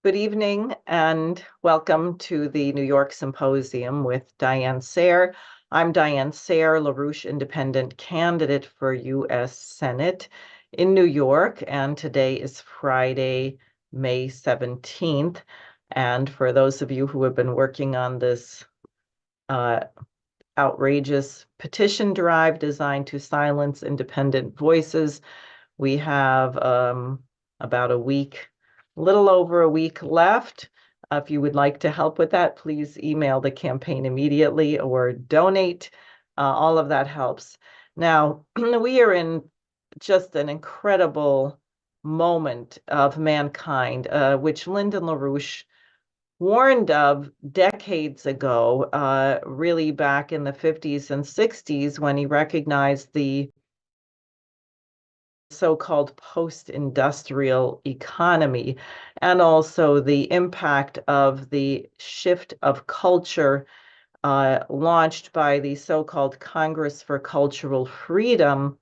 Good evening and welcome to the New York Symposium with Diane Sayre. I'm Diane Sayre, LaRouche Independent Candidate for U.S. Senate in New York, and today is Friday, May 17th. And for those of you who have been working on this outrageous petition drive designed to silence independent voices, we have about a little over a week left. If you would like to help with that, please email the campaign immediately or donate. All of that helps. Now, we are in just an incredible moment of mankind, which Lyndon LaRouche warned of decades ago, really back in the 50s and 60s, when he recognized the so-called post-industrial economy, and also the impact of the shift of culture launched by the so-called Congress for Cultural Freedom,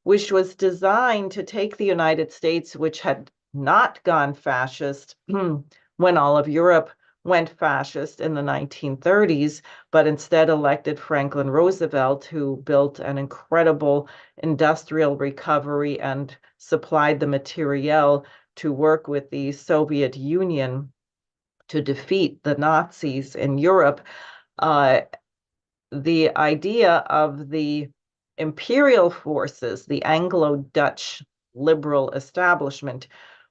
which was designed to take the United States, which had not gone fascist when all of Europe went fascist in the 1930s, but instead elected Franklin Roosevelt, who built an incredible industrial recovery and supplied the materiel to work with the Soviet Union to defeat the Nazis in Europe. The idea of the imperial forces, the Anglo-Dutch liberal establishment,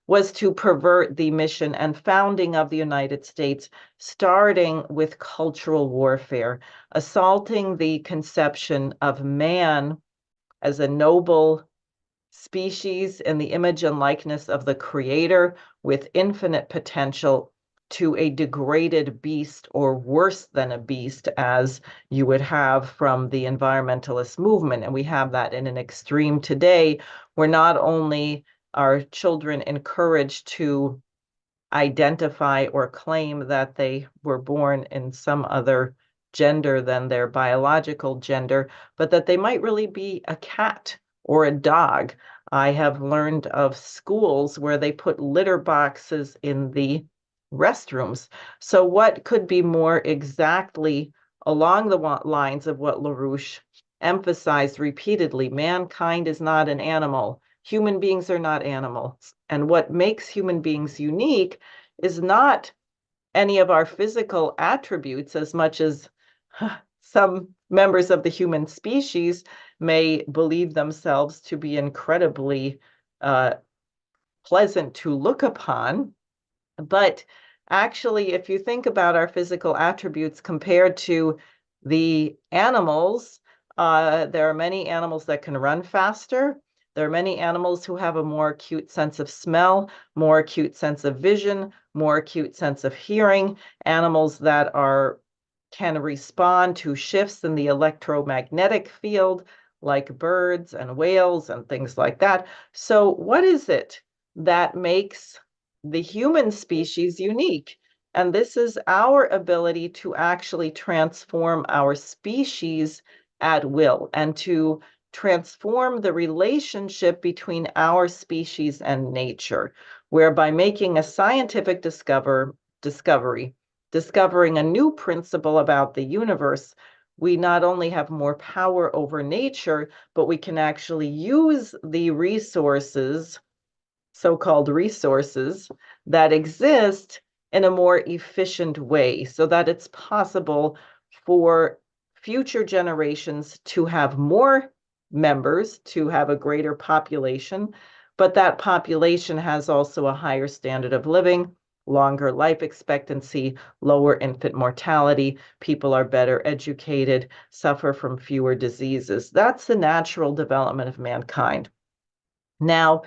was to pervert the mission and founding of the United States, starting with cultural warfare, assaulting the conception of man as a noble species in the image and likeness of the Creator with infinite potential, to a degraded beast, or worse than a beast, as you would have from the environmentalist movement. And we have that in an extreme today, where not only are children encouraged to identify or claim that they were born in some other gender than their biological gender, but that they might really be a cat or a dog. I have learned of schools where they put litter boxes in the restrooms. So what could be more exactly along the lines of what LaRouche emphasized repeatedly? Mankind is not an animal. Human beings are not animals. And what makes human beings unique is not any of our physical attributes, as much as some members of the human species may believe themselves to be incredibly pleasant to look upon. But actually, if you think about our physical attributes compared to the animals, there are many animals that can run faster. There are many animals who have a more acute sense of smell, more acute sense of vision, more acute sense of hearing, animals that can respond to shifts in the electromagnetic field, like birds and whales and things like that. So what is it that makes the human species unique? And this is our ability to actually transform our species at will, and to transform the relationship between our species and nature, whereby making a scientific discovery, discovering a new principle about the universe, we not only have more power over nature, but we can actually use the resources, so-called resources, that exist in a more efficient way, so that it's possible for future generations to have more members, to have a greater population, but that population has also a higher standard of living, longer life expectancy, lower infant mortality, people are better educated, suffer from fewer diseases. That's the natural development of mankind. Now,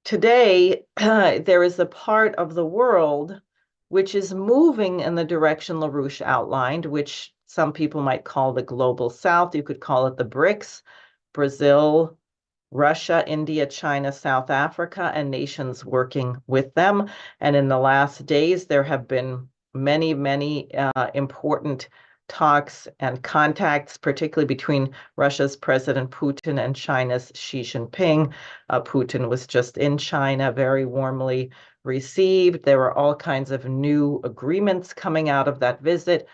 today, there is a part of the world which is moving in the direction LaRouche outlined, which some people might call the global south. You could call it the BRICS: Brazil, Russia, India, China, South Africa, and nations working with them. And in the last days, there have been many, many important talks and contacts, particularly between Russia's President Putin and China's Xi Jinping. Putin was just in China, very warmly received. There were all kinds of new agreements coming out of that visit.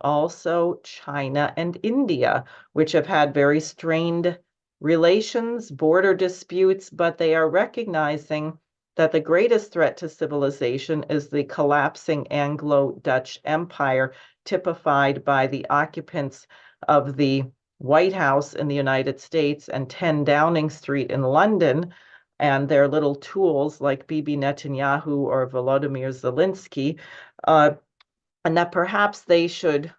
Also, China and India, which have had very strained relations, border disputes, but they are recognizing that the greatest threat to civilization is the collapsing Anglo-Dutch Empire, typified by the occupants of the White House in the United States and 10 Downing Street in London, and their little tools like Bibi Netanyahu or Volodymyr Zelensky, and that perhaps they should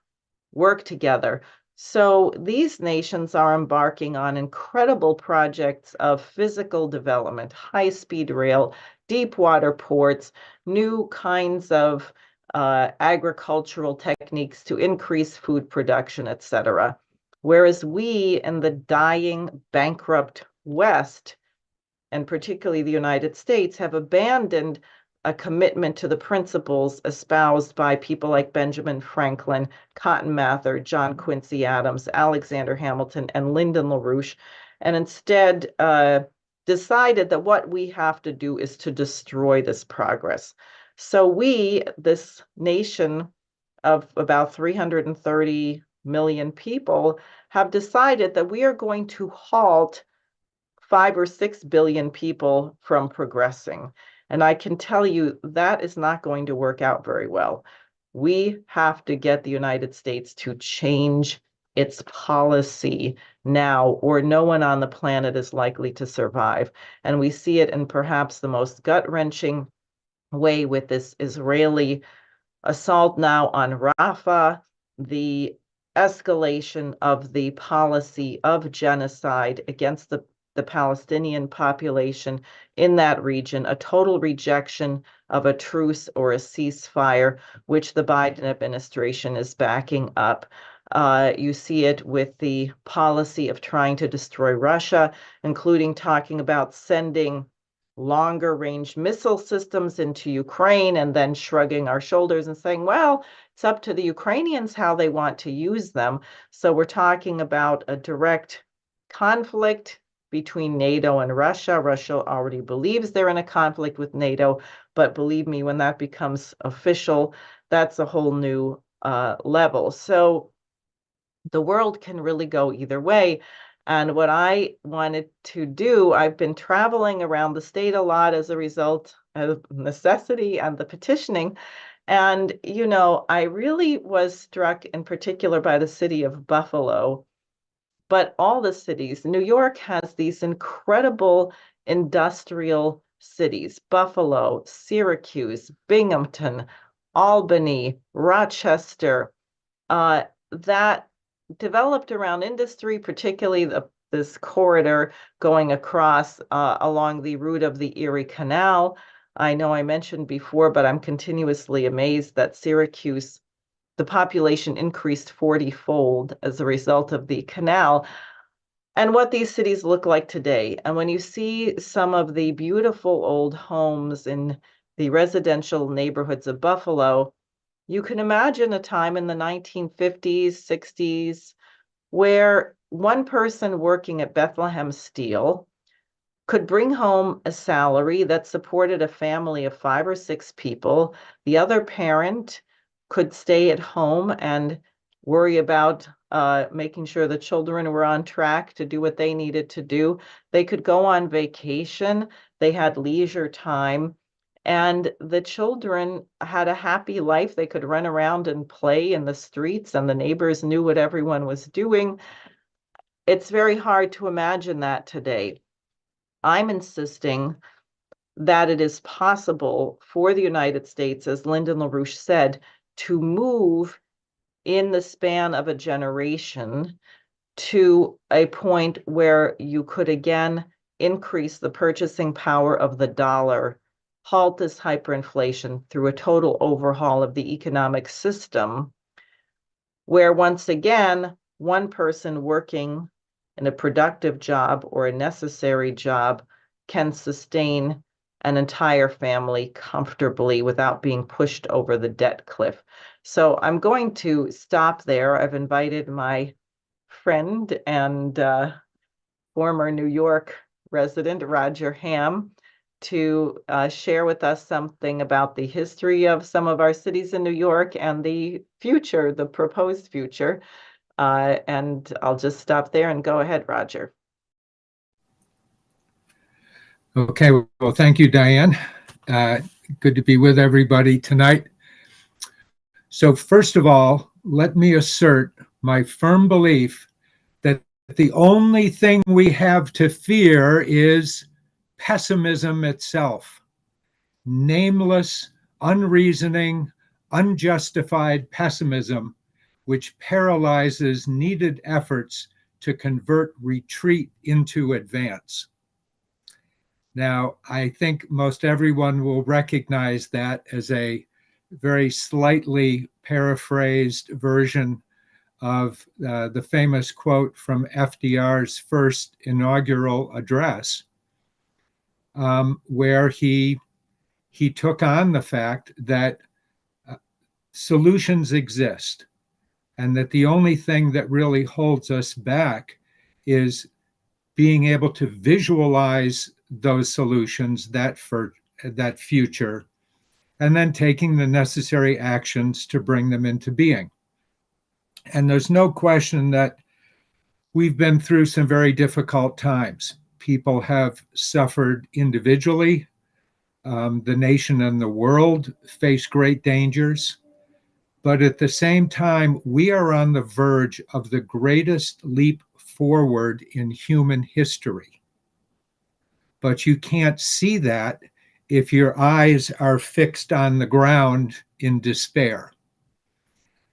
work together. So these nations are embarking on incredible projects of physical development, high-speed rail, deep water ports, new kinds of agricultural techniques to increase food production, etc. Whereas we in the dying, bankrupt West, and particularly the United States, have abandoned a commitment to the principles espoused by people like Benjamin Franklin, Cotton Mather, John Quincy Adams, Alexander Hamilton, and Lyndon LaRouche, and instead decided that what we have to do is to destroy this progress. So we, this nation of about 330 million people, have decided that we are going to halt 5 or 6 billion people from progressing. And I can tell you that is not going to work out very well. We have to get the United States to change its policy now, or no one on the planet is likely to survive. And we see it in perhaps the most gut-wrenching way with this Israeli assault now on Rafah, the escalation of the policy of genocide against the Palestinian population in that region, a total rejection of a truce or a ceasefire, which the Biden administration is backing up. You see it with the policy of trying to destroy Russia, including talking about sending longer range missile systems into Ukraine and then shrugging our shoulders and saying, well, it's up to the Ukrainians how they want to use them. So we're talking about a direct conflict between NATO and Russia. Russia already believes they're in a conflict with NATO, but believe me, when that becomes official, that's a whole new level. So the world can really go either way. And what I wanted to do, I've been traveling around the state a lot as a result of necessity and the petitioning. And, you know, I really was struck in particular by the city of Buffalo, but all the cities. New York has these incredible industrial cities: Buffalo, Syracuse, Binghamton, Albany, Rochester, that developed around industry, particularly this corridor going across along the route of the Erie Canal. I know I mentioned before, but I'm continuously amazed that Syracuse, the population increased 40-fold as a result of the canal, and what these cities look like today. And when you see some of the beautiful old homes in the residential neighborhoods of Buffalo, you can imagine a time in the 1950s, 60s, where one person working at Bethlehem Steel could bring home a salary that supported a family of 5 or 6 people. The other parent could stay at home and worry about making sure the children were on track to do what they needed to do. They could go on vacation. They had leisure time. And the children had a happy life. They could run around and play in the streets, and the neighbors knew what everyone was doing. It's very hard to imagine that today. I'm insisting that it is possible for the United States, as Lyndon LaRouche said, to move in the span of a generation to a point where you could again increase the purchasing power of the dollar, halt this hyperinflation through a total overhaul of the economic system, where once again, one person working in a productive job or a necessary job can sustain an entire family comfortably without being pushed over the debt cliff. So I'm going to stop there. I've invited my friend and former New York resident, Roger Ham, to share with us something about the history of some of our cities in New York and the future, the proposed future. And I'll just stop there and go ahead, Roger. Okay, well, thank you, Diane. Good to be with everybody tonight. So first of all, let me assert my firm belief that the only thing we have to fear is pessimism itself. Nameless, unreasoning, unjustified pessimism, which paralyzes needed efforts to convert retreat into advance. Now, I think most everyone will recognize that as a very slightly paraphrased version of the famous quote from FDR's first inaugural address, where he took on the fact that solutions exist and that the only thing that really holds us back is being able to visualize those solutions, that future, and then taking the necessary actions to bring them into being. And there's no question that we've been through some very difficult times. People have suffered individually. The nation and the world face great dangers. But at the same time, we are on the verge of the greatest leap forward in human history. But you can't see that if your eyes are fixed on the ground in despair.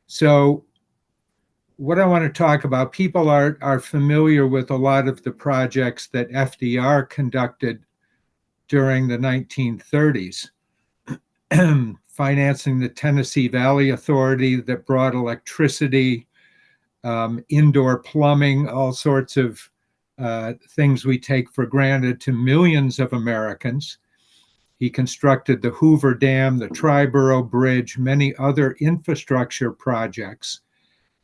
So what I want to talk about, people are familiar with a lot of the projects that FDR conducted during the 1930s, financing the Tennessee Valley Authority that brought electricity, indoor plumbing, all sorts of things we take for granted to millions of Americans. He constructed the Hoover Dam, the Triborough Bridge, many other infrastructure projects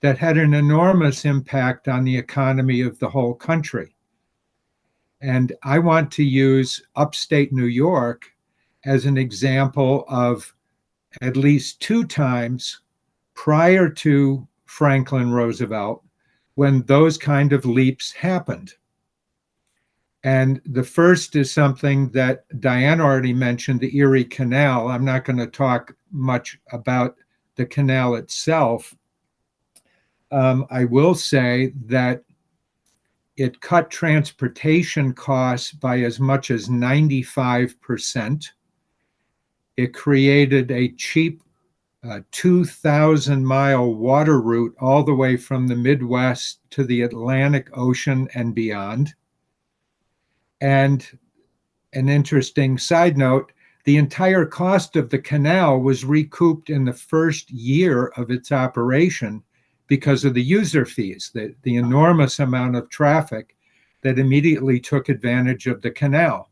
that had an enormous impact on the economy of the whole country. And I want to use upstate New York as an example of at least two times prior to Franklin Roosevelt when those kind of leaps happened. And the first is something that Diane already mentioned, the Erie Canal. I'm not going to talk much about the canal itself. I will say that it cut transportation costs by as much as 95%. It created a cheap 2,000-mile water route all the way from the Midwest to the Atlantic Ocean and beyond. And an interesting side note, the entire cost of the canal was recouped in the first year of its operation because of the user fees, the enormous amount of traffic that immediately took advantage of the canal.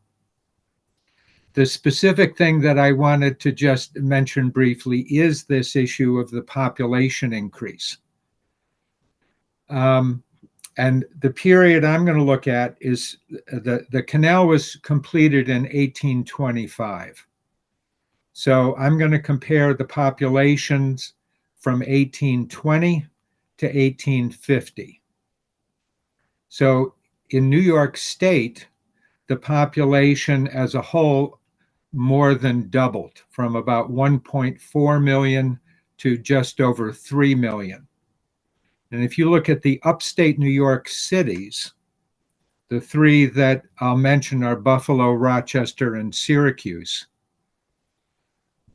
The specific thing that I wanted to just mention briefly is this issue of the population increase. And the period I'm going to look at is the canal was completed in 1825. So I'm going to compare the populations from 1820 to 1850. So in New York State, the population as a whole more than doubled from about 1.4 million to just over 3 million. And if you look at the upstate New York cities, the three that I'll mention are Buffalo, Rochester, and Syracuse.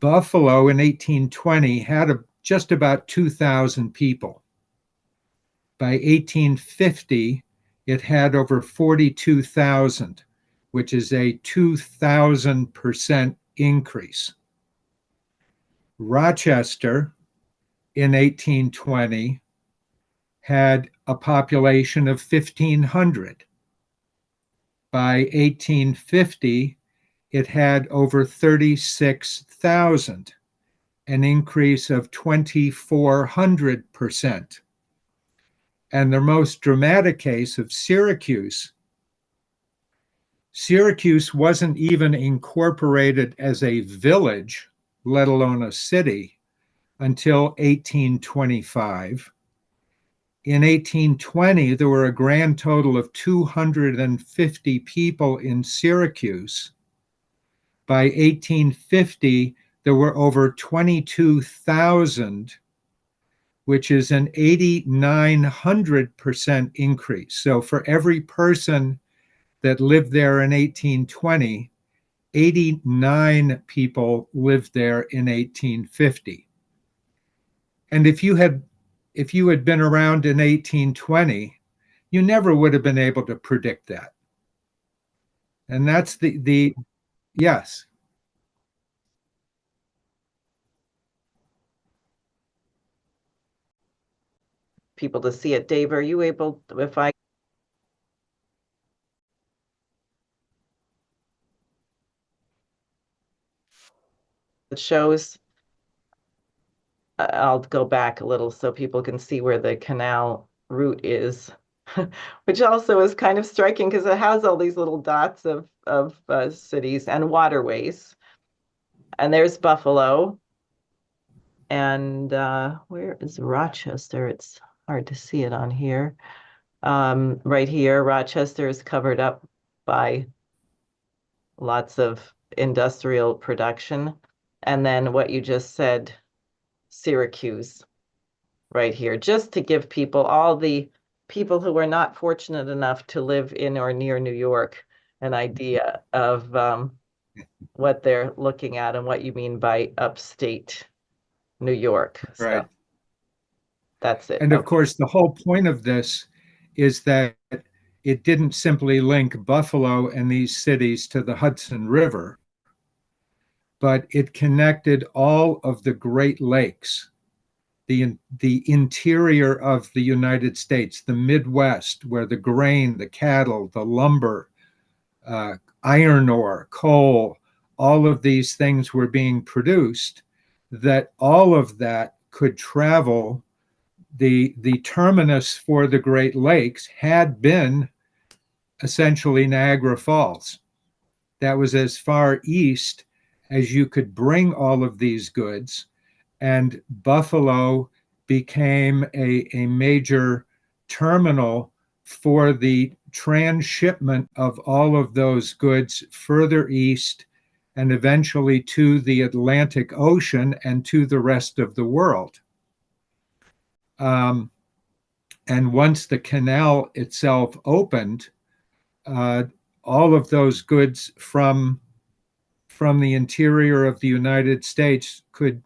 Buffalo in 1820 had just about 2,000 people. By 1850, it had over 42,000, which is a 2,000% increase. Rochester in 1820 had a population of 1,500. By 1850, it had over 36,000, an increase of 2,400%. And the most dramatic case of Syracuse, Syracuse wasn't even incorporated as a village, let alone a city, until 1825. In 1820, there were a grand total of 250 people in Syracuse. By 1850, there were over 22,000, which is an 8,900% increase. So for every person that lived there in 1820, 89 people lived there in 1850. And if you had been around in 1820, you never would have been able to predict that. And that's the yes. People to see it. Dave, are you able, if I it shows, I'll go back a little so people can see where the canal route is, which also is kind of striking because it has all these little dots of cities and waterways. And there's Buffalo. And where is Rochester? It's hard to see it on here. Right here, Rochester is covered up by lots of industrial production. And then what you just said, Syracuse, right here, just to give people, all the people who are not fortunate enough to live in or near New York, an idea of what they're looking at and what you mean by upstate New York. So Right. that's it. And of Okay. course, the whole point of this is that it didn't simply link Buffalo and these cities to the Hudson River, but it connected all of the Great Lakes, the interior of the United States, the Midwest, where the grain, the cattle, the lumber, uh, iron ore, coal, all of these things were being produced, that all of that could travel. The terminus for the Great Lakes had been essentially Niagara Falls. That was as far east as you could bring all of these goods. And Buffalo became a major terminal for the transshipment of all of those goods further east and eventually to the Atlantic Ocean and to the rest of the world. Um, and once the canal itself opened, uh, all of those goods from the interior of the United States could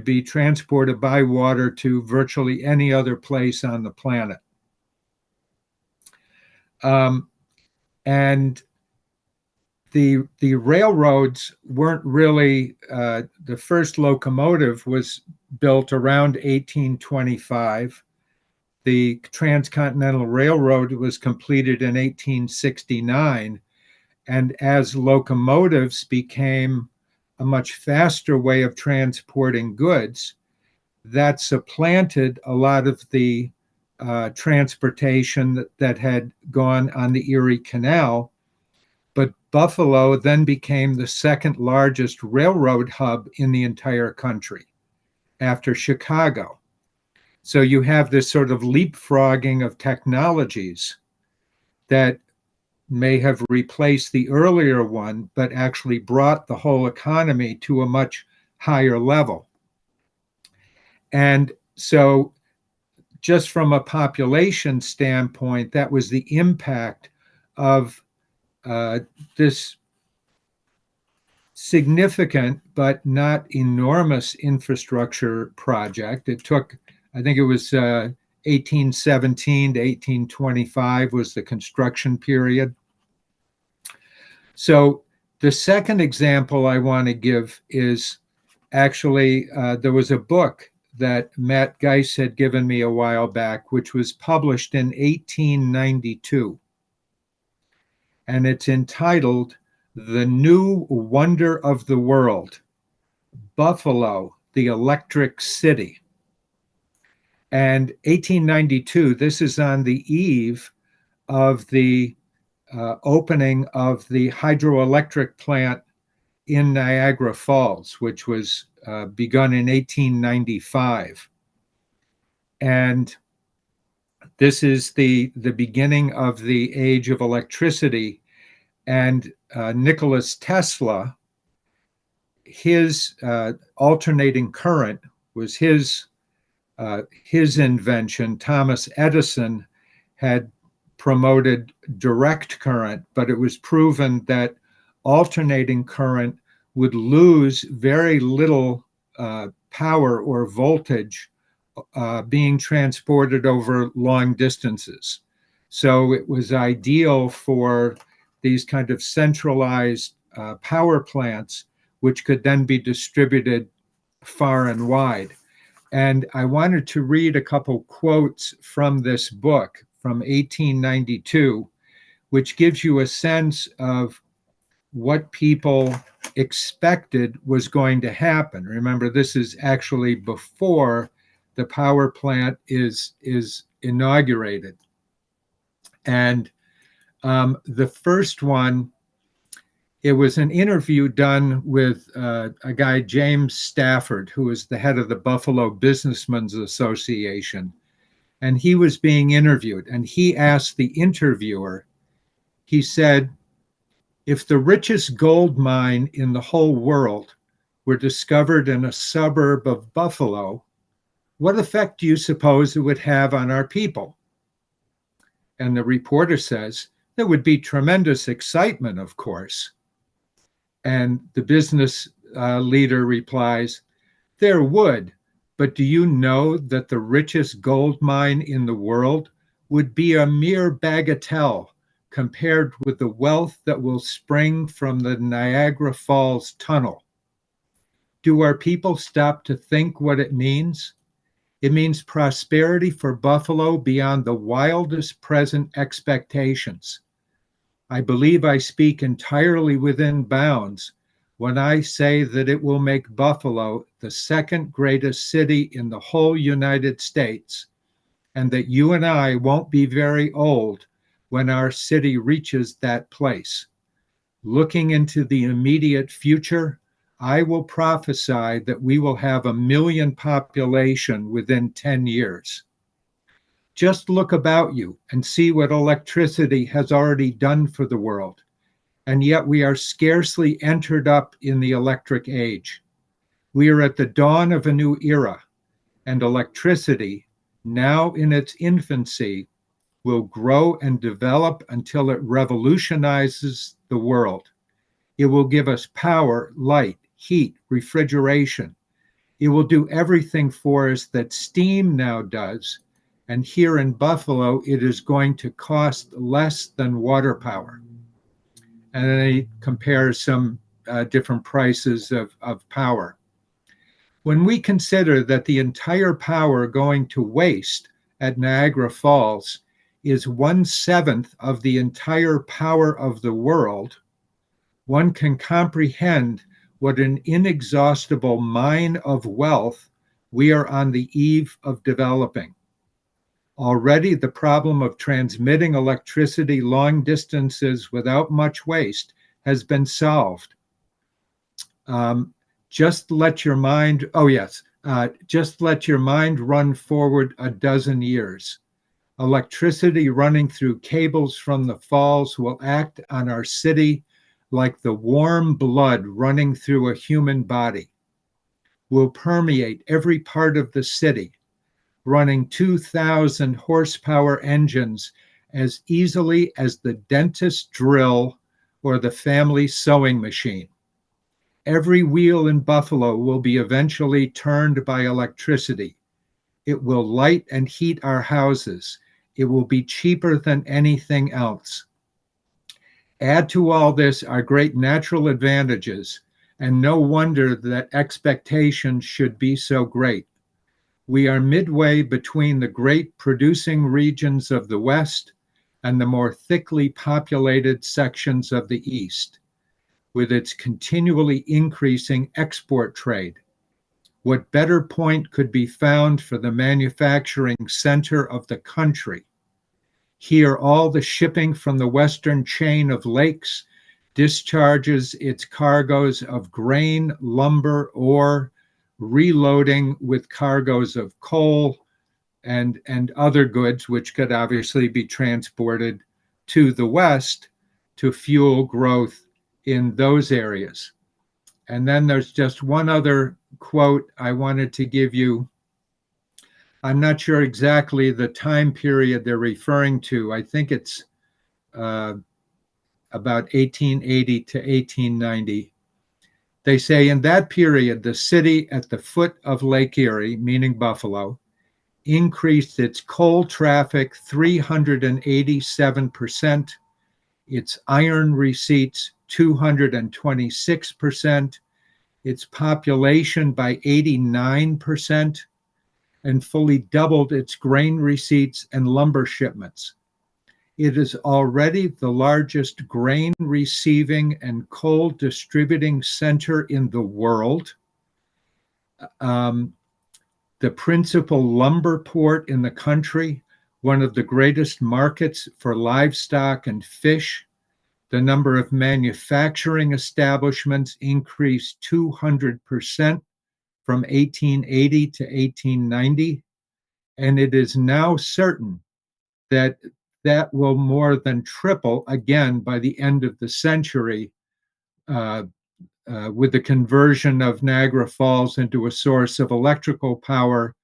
be transported by water to virtually any other place on the planet. Um, and the railroads weren't really the first locomotive was built around 1825. The Transcontinental Railroad was completed in 1869. And as locomotives became a much faster way of transporting goods, that supplanted a lot of the transportation that had gone on the Erie Canal. But Buffalo then became the second largest railroad hub in the entire country after Chicago. So you have this sort of leapfrogging of technologies that may have replaced the earlier one, but actually brought the whole economy to a much higher level. And so, just from a population standpoint, that was the impact of this significant but not enormous infrastructure project. It took, I think it was 1817 to 1825 was the construction period. So the second example I want to give is actually there was a book that Matt Geiss had given me a while back, which was published in 1892. And it's entitled The New Wonder of the World, Buffalo, the Electric City. And 1892, this is on the eve of the opening of the hydroelectric plant in Niagara Falls, which was begun in 1895. And this is the beginning of the age of electricity. And Nicholas Tesla, his alternating current was his invention. Thomas Edison had promoted direct current, but it was proven that alternating current would lose very little power or voltage being transported over long distances. So it was ideal for these kind of centralized power plants, which could then be distributed far and wide. And I wanted to read a couple quotes from this book from 1892, which gives you a sense of what people expected was going to happen. Remember, this is actually before the power plant is inaugurated. And the first one, it was an interview done with a guy, James Stafford, who is the head of the Buffalo Businessmen's Association. And he was being interviewed, and he asked the interviewer, he said, if the richest gold mine in the whole world were discovered in a suburb of Buffalo, what effect do you suppose it would have on our people? And the reporter says, there would be tremendous excitement, of course. And the business leader replies, there would, but do you know that the richest gold mine in the world would be a mere bagatelle compared with the wealth that will spring from the Niagara Falls tunnel? Do our people stop to think what it means? It means prosperity for Buffalo beyond the wildest present expectations. I believe I speak entirely within bounds when I say that it will make Buffalo the second greatest city in the whole United States, and that you and I won't be very old when our city reaches that place. Looking into the immediate future, I will prophesy that we will have 1 million population within 10 years. Just look about you and see what electricity has already done for the world. And yet we are scarcely entered up in the electric age. We are at the dawn of a new era, and electricity, now in its infancy, will grow and develop until it revolutionizes the world. It will give us power, light, heat, refrigeration. It will do everything for us that steam now does. And here in Buffalo, it is going to cost less than water power. And then he compares some different prices of power. When we consider that the entire power going to waste at Niagara Falls is 1/7 of the entire power of the world, one can comprehend what an inexhaustible mine of wealth we are on the eve of developing. Already the problem of transmitting electricity long distances without much waste has been solved. Just let your mind run forward a dozen years. Electricity running through cables from the falls will act on our city like the warm blood running through a human body. Will permeate every part of the city, running 2,000 horsepower engines as easily as the dentist drill or the family sewing machine. Every wheel in Buffalo will be eventually turned by electricity. It will light and heat our houses. It will be cheaper than anything else. Add to all this our great natural advantages, and no wonder that expectations should be so great. We are midway between the great producing regions of the West and the more thickly populated sections of the East, with its continually increasing export trade. What better point could be found for the manufacturing center of the country? Here, all the shipping from the western chain of lakes discharges its cargoes of grain, lumber, ore, reloading with cargoes of coal and other goods, which could obviously be transported to the west to fuel growth in those areas. And then there's just one other quote I wanted to give you. I'm not sure exactly the time period they're referring to. I think it's uh, about 1880 to 1890. They say in that period, the city at the foot of Lake Erie, meaning Buffalo, increased its coal traffic 387%, its iron receipts 226%, its population by 89%, and fully doubled its grain receipts and lumber shipments. It is already the largest grain receiving and coal distributing center in the world, the principal lumber port in the country, one of the greatest markets for livestock and fish. The number of manufacturing establishments increased 200% from 1880 to 1890. And it is now certain that that will more than triple again by the end of the century, uh, with the conversion of Niagara Falls into a source of electrical power,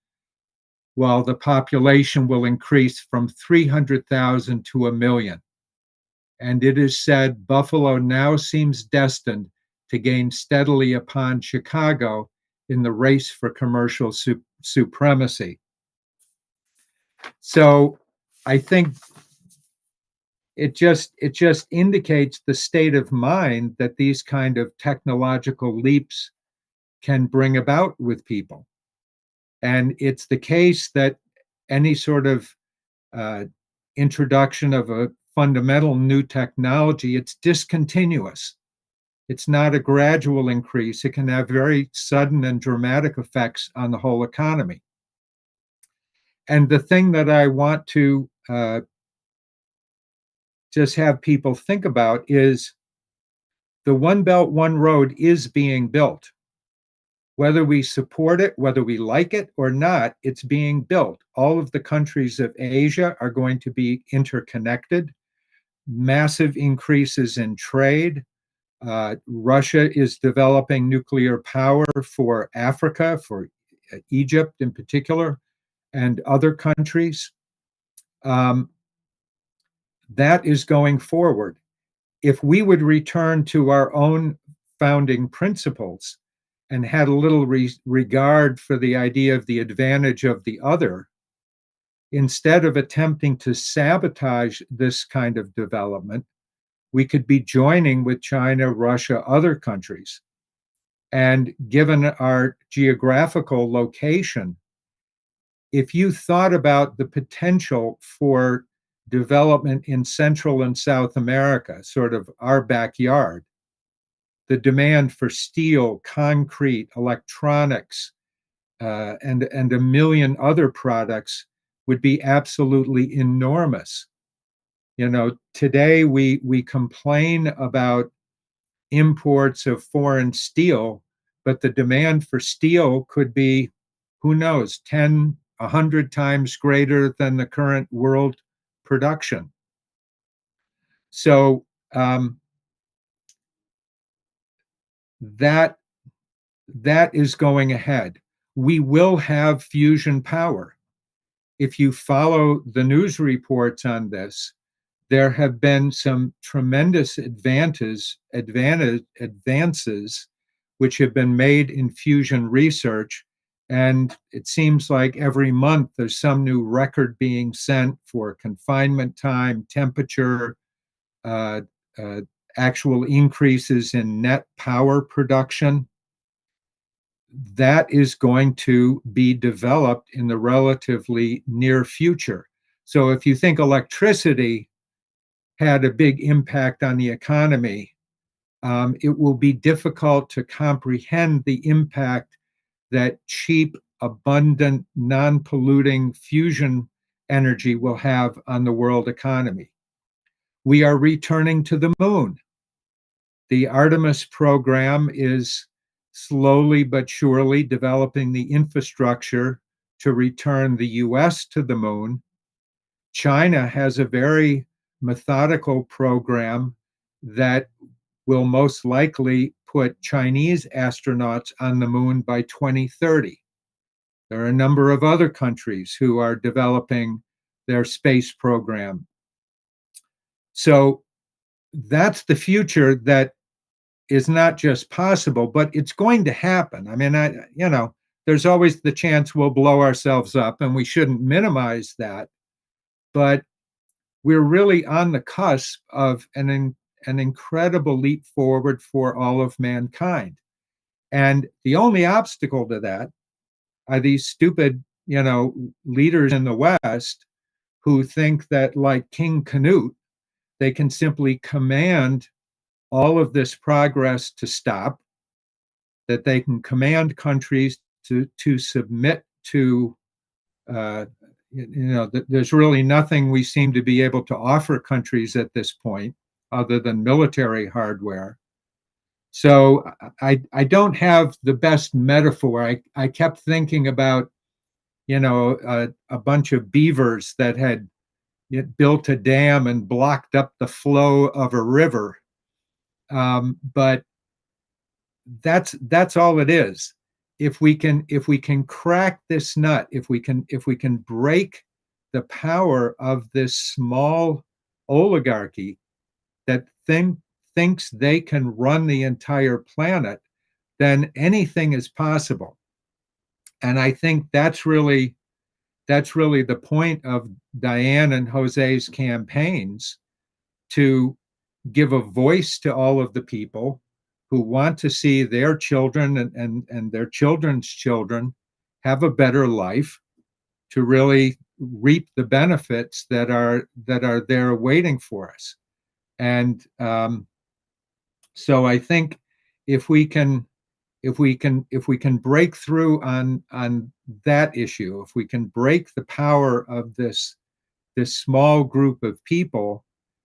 while the population will increase from 300,000 to a million. And it is said Buffalo now seems destined to gain steadily upon Chicago in the race for commercial supremacy. So I think it just indicates the state of mind that these kind of technological leaps can bring about with people. And it's the case that any sort of uh, introduction of a fundamental new technology, it's discontinuous. It's not a gradual increase. It can have very sudden and dramatic effects on the whole economy. And the thing that I want to just have people think about is the One Belt, One Road is being built. Whether we support it, whether we like it or not, it's being built. All of the countries of Asia are going to be interconnected, massive increases in trade. Russia is developing nuclear power for Africa, for Egypt in particular, and other countries. Um, that is going forward. If we would return to our own founding principles and had a little regard for the idea of the advantage of the other, instead of attempting to sabotage this kind of development, we could be joining with China, Russia, other countries. And given our geographical location, if you thought about the potential for development in Central and South America, sort of our backyard, the demand for steel, concrete, electronics, and a million other products would be absolutely enormous. You know, today we complain about imports of foreign steel, but the demand for steel could be, who knows, 10, 100 times greater than the current world production. So that that is going ahead. We will have fusion power. If you follow the news reports on this, there have been some tremendous advances which have been made in fusion research. And it seems like every month there's some new record being set for confinement time, temperature, uh, uh, actual increases in net power production. That is going to be developed in the relatively near future. So if you think electricity had a big impact on the economy, it will be difficult to comprehend the impact that cheap, abundant, non-polluting fusion energy will have on the world economy. We are returning to the moon. The Artemis program is slowly but surely developing the infrastructure to return the US to the moon. China has a very methodical program that will most likely put Chinese astronauts on the moon by 2030. There are a number of other countries who are developing their space program. So that's the future that is not just possible, but it's going to happen. I mean, there's always the chance we'll blow ourselves up, and we shouldn't minimize that. But we're really on the cusp of an incredible leap forward for all of mankind. And the only obstacle to that are these stupid, leaders in the West who think that, like King Canute, they can simply command all of this progress to stop, that they can command countries to submit to, there's really nothing we seem to be able to offer countries at this point other than military hardware. So I don't have the best metaphor. I kept thinking about, a bunch of beavers that had built a dam and blocked up the flow of a river. But that's all it is. If we can crack this nut, if we can break the power of this small oligarchy that thinks they can run the entire planet, then anything is possible. And I think that's really the point of Diane and Jose's campaigns, to give a voice to all of the people who want to see their children and their children's children have a better life, to really reap the benefits that are there waiting for us. And so I think if we can break through on that issue, if we can break the power of this small group of people,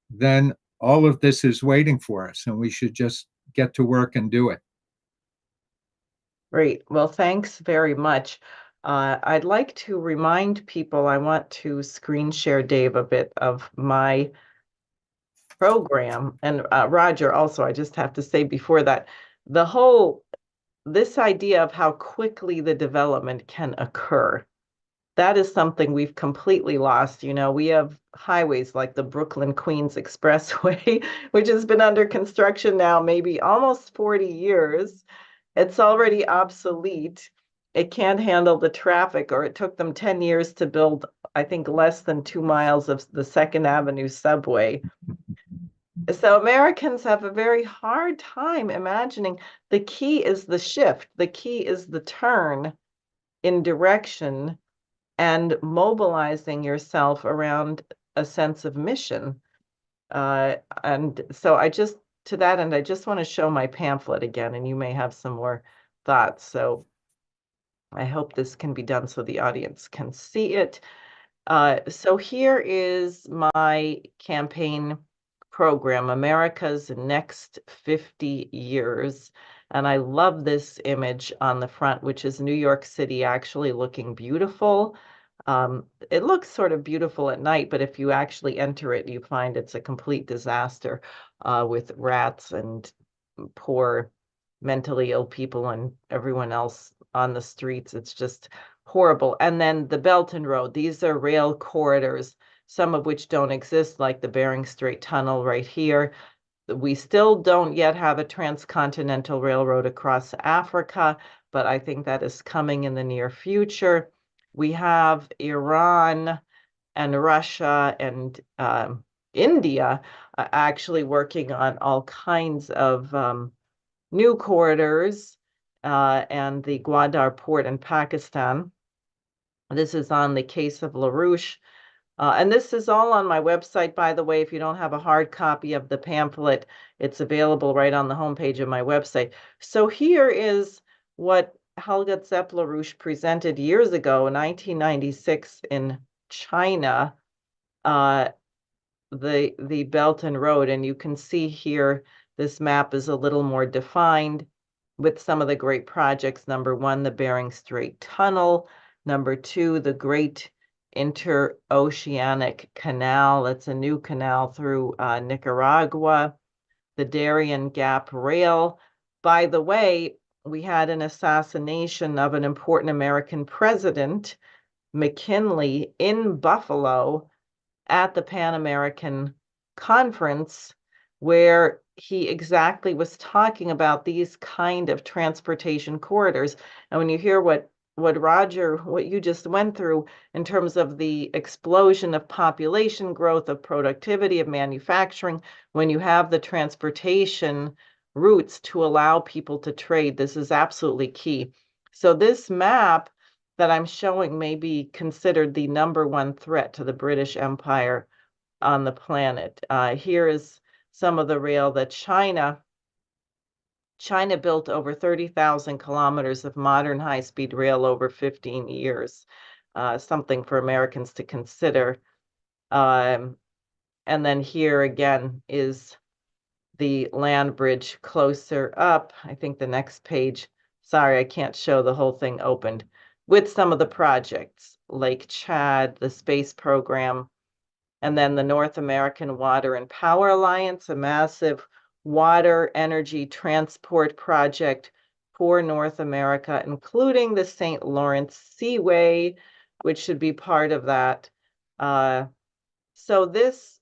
then all of this is waiting for us, and we should just get to work and do it. Great. Well, thanks very much. I'd like to remind people, I want to screen share, Dave, a bit of my program. And Roger, also, I just have to say before that, this idea of how quickly the development can occur, that is something we've completely lost. We have highways like the Brooklyn Queens Expressway, which has been under construction now maybe almost 40 years. It's already obsolete. It can't handle the traffic, or it took them 10 years to build, I think, less than 2 miles of the Second Avenue subway. So Americans have a very hard time imagining. The key is the shift. The key is the turn in direction and mobilizing yourself around a sense of mission. And so to that end, I just want to show my pamphlet again, and you may have some more thoughts. So I hope this can be done so the audience can see it. So here is my campaign program, America's Next 50 Years. And I love this image on the front, which is New York City actually looking beautiful. It looks sort of beautiful at night, but if you actually enter it, you find it's a complete disaster, with rats and poor mentally ill people and everyone else on the streets. It's just horrible. And then the Belt and Road, these are rail corridors, some of which don't exist, like the Bering Strait Tunnel right here. We still don't yet have a transcontinental railroad across Africa, but I think that is coming in the near future. We have Iran and Russia and India actually working on all kinds of new corridors, and the Gwadar port in Pakistan. This is on the case of LaRouche. And this is all on my website, by the way. If you don't have a hard copy of the pamphlet, it's available right on the homepage of my website. So here is what Helga Zeppler-Rouge presented years ago, 1996 in China, uh, the Belt and Road, and you can see here this map is a little more defined with some of the great projects. Number one, the Bering Strait Tunnel. Number two, the Great Interoceanic Canal. It's a new canal through Nicaragua. The Darien Gap Rail. By the way, we had an assassination of an important American president, McKinley, in Buffalo at the Pan American Conference, where he exactly was talking about these kind of transportation corridors. And when you hear what Roger, what you just went through in terms of the explosion of population growth, of productivity, of manufacturing, when you have the transportation routes to allow people to trade, this is absolutely key. So this map that I'm showing may be considered the number one threat to the British Empire on the planet. Here is some of the rail that China built over 30,000 kilometers of modern high-speed rail over 15 years, something for Americans to consider. And then here again is the land bridge closer up. I think the next page, sorry, I can't show the whole thing opened, with some of the projects, Lake Chad, the space program, and then the North American Water and Power Alliance, a massive water energy transport project for North America, including the St. Lawrence Seaway, which should be part of that. So this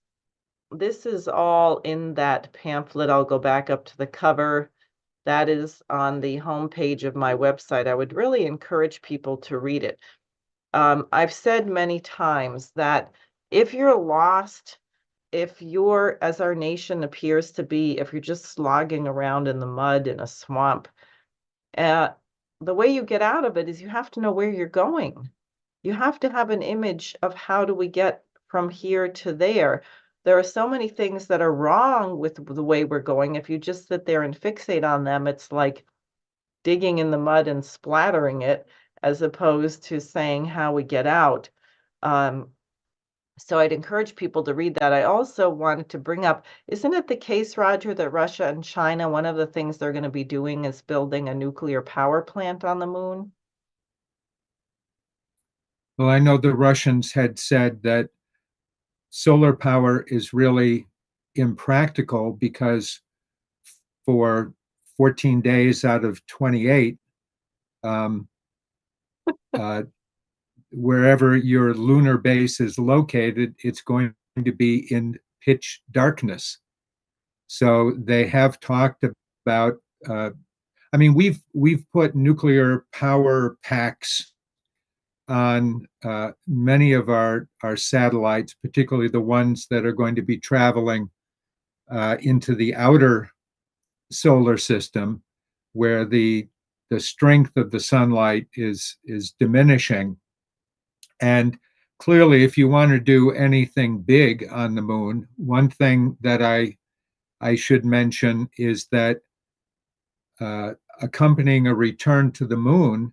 is all in that pamphlet. I'll go back up to the cover. That is on the homepage of my website. I would really encourage people to read it. I've said many times that if you're lost, if you're, as our nation appears to be, if you're just slogging around in the mud in a swamp, uh, the way you get out of it is you have to know where you're going. You have to have an image of how do we get from here to there. There are so many things that are wrong with the way we're going. If you just sit there and fixate on them, it's like digging in the mud and splattering it, as opposed to saying how we get out. So I'd encourage people to read that. I also wanted to bring up, isn't it the case, Roger, that Russia and China, one of the things they're going to be doing is building a nuclear power plant on the moon? Well, I know the Russians had said that solar power is really impractical because for 14 days out of 28, um, uh, wherever your lunar base is located, it's going to be in pitch darkness. So they have talked about. I mean, we've put nuclear power packs on many of our satellites, particularly the ones that are going to be traveling into the outer solar system, where the strength of the sunlight is diminishing. And clearly, if you want to do anything big on the moon, one thing that I should mention is that accompanying a return to the moon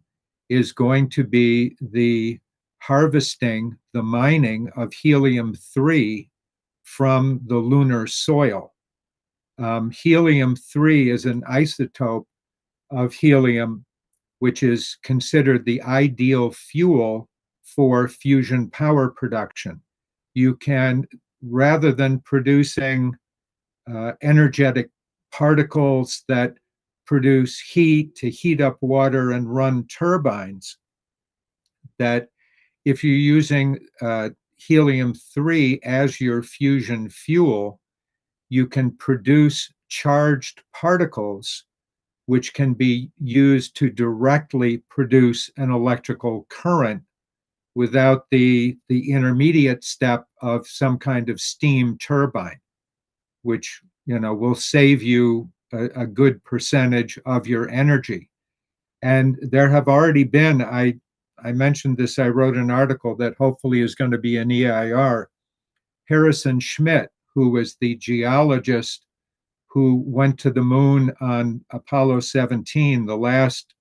is going to be the harvesting, the mining of helium-3 from the lunar soil. Helium-3 is an isotope of helium, which is considered the ideal fuel for fusion power production. You can, rather than producing energetic particles that produce heat to heat up water and run turbines, that if you're using helium-3 as your fusion fuel, you can produce charged particles which can be used to directly produce an electrical current without the intermediate step of some kind of steam turbine, which will save you a good percentage of your energy. And there have already been, I mentioned this, I wrote an article that hopefully is going to be an EIR. Harrison Schmitt, who was the geologist who went to the moon on Apollo 17, the last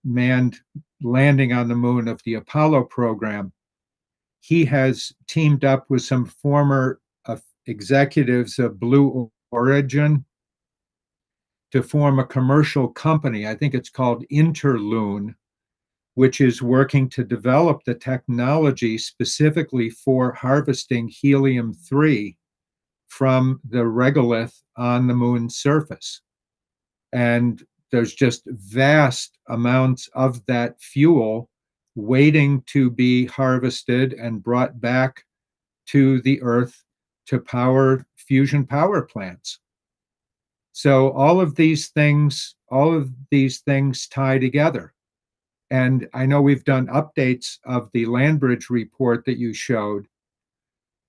manned landing on the moon of the Apollo program, he has teamed up with some former executives of Blue Origin to form a commercial company. I think it's called Interloon, which is working to develop the technology specifically for harvesting helium-3 from the regolith on the moon's surface. And there's just vast amounts of that fuel waiting to be harvested and brought back to the Earth to power fusion power plants. So all of these things tie together. And I know we've done updates of the land bridge report that you showed,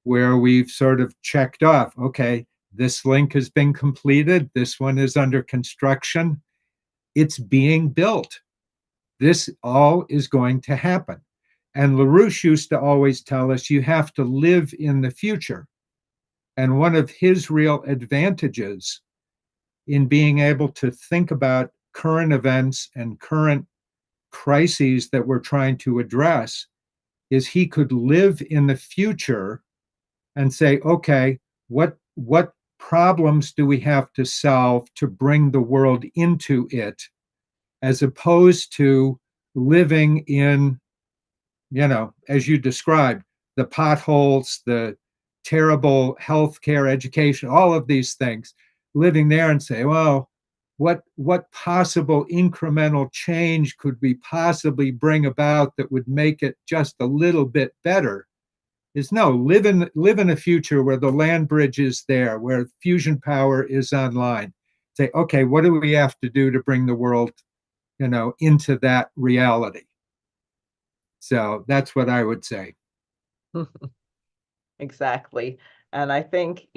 where we've sort of checked off, okay, this link has been completed, this one is under construction, it's being built. This all is going to happen. And LaRouche used to always tell us you have to live in the future. And one of his real advantages in being able to think about current events and current crises that we're trying to address is he could live in the future and say, okay, what problems do we have to solve to bring the world into it, as opposed to living in, as you described, the potholes, the terrible healthcare, education, all of these things, living there and say, well, what possible incremental change could we possibly bring about that would make it just a little bit better? Is no, live in a future where the land bridge is there, where fusion power is online. Say, okay, what do we have to do to bring the world, into that reality? So that's what I would say. Exactly. And I think,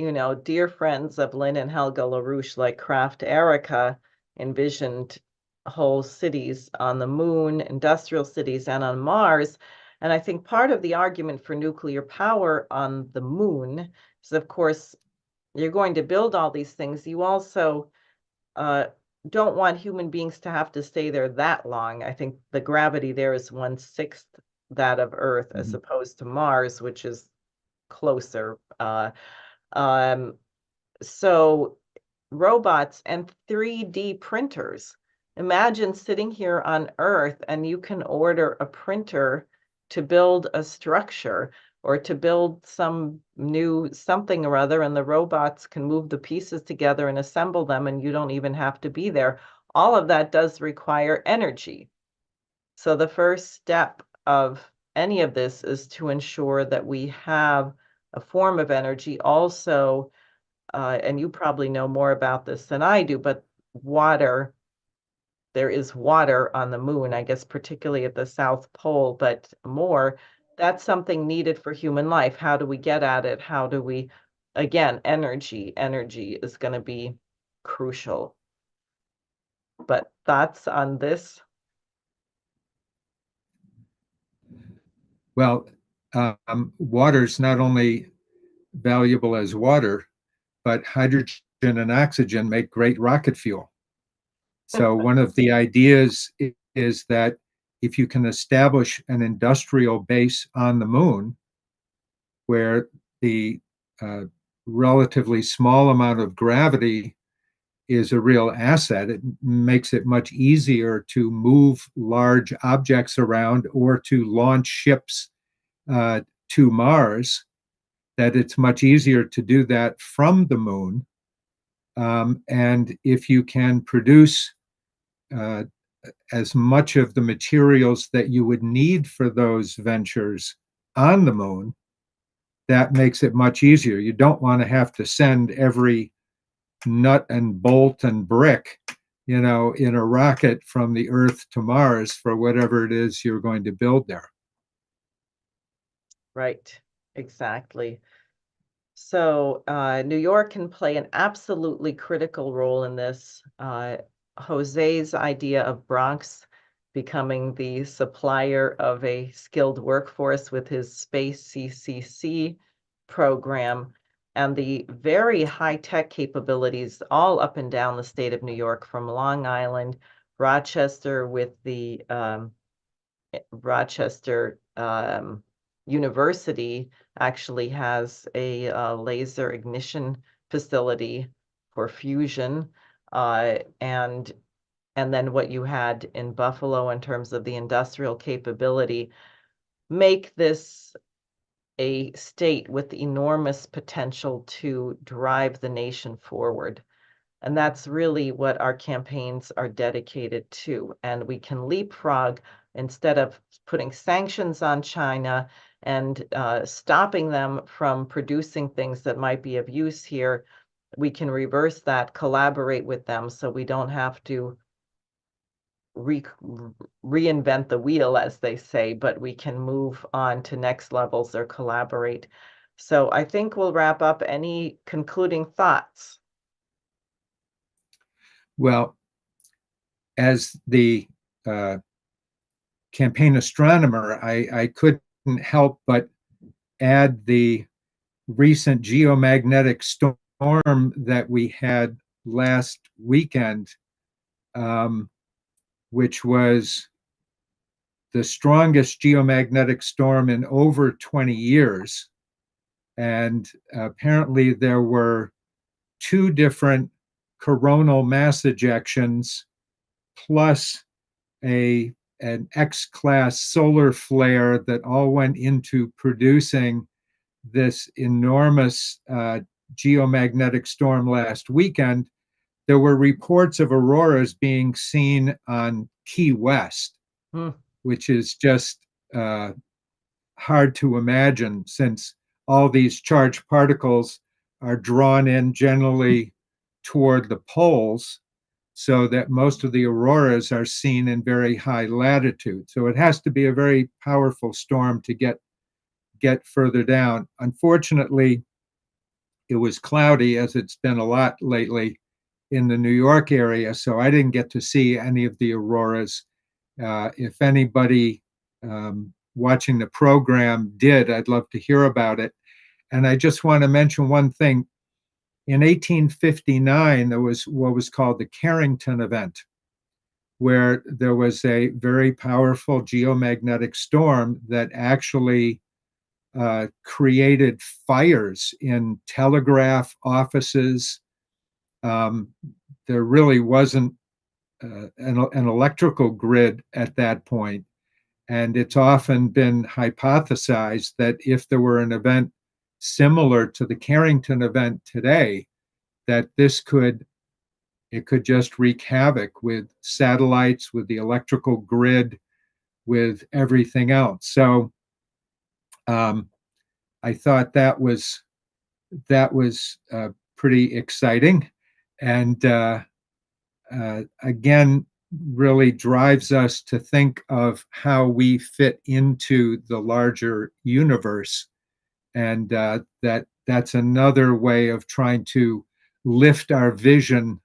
dear friends of Lynn and Helga LaRouche, like Kraft Erica, envisioned whole cities on the moon, industrial cities, and on Mars. And I think part of the argument for nuclear power on the moon is, of course, you're going to build all these things. You also uh, don't want human beings to have to stay there that long. I think the gravity there is 1/6 that of Earth, as Mhm. opposed to Mars, which is closer. Um, so robots and 3D printers. Imagine sitting here on Earth and you can order a printer to build a structure or to build some new something or other, and the robots can move the pieces together and assemble them, and you don't even have to be there. All of that does require energy. So the first step of any of this is to ensure that we have a form of energy. Also, and you probably know more about this than I do, but water, there is water on the moon, I guess, particularly at the South Pole, but more, that's something needed for human life. How do we get at it? How do we, again, energy is going to be crucial. But thoughts on this? Well, water's not only valuable as water, but hydrogen and oxygen make great rocket fuel. So one of the ideas is that if you can establish an industrial base on the moon where the uh, relatively small amount of gravity is a real asset, it makes it much easier to move large objects around or to launch ships to Mars, that it's much easier to do that from the moon. And if you can produce uh, as much of the materials that you would need for those ventures on the moon, that makes it much easier. You don't want to have to send every nut and bolt and brick, in a rocket from the Earth to Mars for whatever it is you're going to build there. Right, exactly. So New York can play an absolutely critical role in this. Jose's idea of Bronx becoming the supplier of a skilled workforce with his Space CCC program and the very high-tech capabilities all up and down the state of New York, from Long Island Rochester with the Rochester University actually has a laser ignition facility for fusion, and then what you had in Buffalo in terms of the industrial capability make this a state with enormous potential to drive the nation forward. And that's really what our campaigns are dedicated to. And we can leapfrog instead of putting sanctions on China and stopping them from producing things that might be of use here. We can reverse that, collaborate with them so we don't have to reinvent the wheel, as they say, but we can move on to next levels or collaborate. So I think we'll wrap up. Any concluding thoughts? Well, as the uh, campaign astronomer, I couldn't help but add the recent geomagnetic storm that we had last weekend, which was the strongest geomagnetic storm in over 20 years. And apparently, there were two different coronal mass ejections plus an X-class solar flare that all went into producing this enormous geomagnetic storm last weekend. There were reports of auroras being seen on Key West, Hmm. which is just hard to imagine since all these charged particles are drawn in generally toward the poles, so that most of the auroras are seen in very high latitude. So it has to be a very powerful storm to get further down. Unfortunately, it was cloudy, as it's been a lot lately in the New York area, so I didn't get to see any of the auroras. If anybody watching the program did, I'd love to hear about it. And I just want to mention one thing. In 1859, there was what was called the Carrington event, where there was a very powerful geomagnetic storm that actually created fires in telegraph offices. There really wasn't an electrical grid at that point. And it's often been hypothesized that if there were an event similar to the Carrington event today, that it could just wreak havoc with satellites, with the electrical grid, with everything else. So I thought that was pretty exciting, and again really drives us to think of how we fit into the larger universe, and that's another way of trying to lift our vision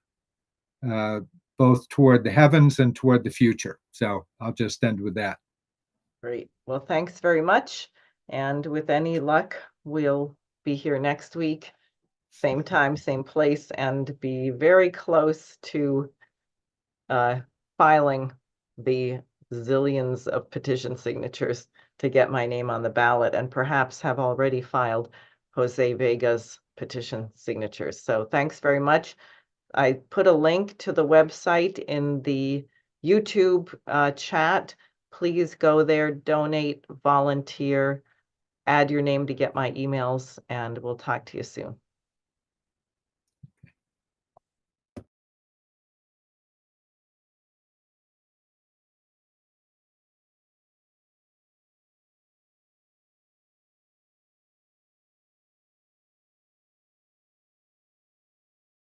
uh, both toward the heavens and toward the future. So I'll just end with that. Great. Well, thanks very much. And with any luck, we'll be here next week, same time, same place, and be very close to uh, filing the zillions of petition signatures to get my name on the ballot, and perhaps have already filed Jose Vega's petition signatures. So thanks very much. I put a link to the website in the YouTube chat. Please go there, donate, volunteer, add your name to get my emails, and we'll talk to you soon.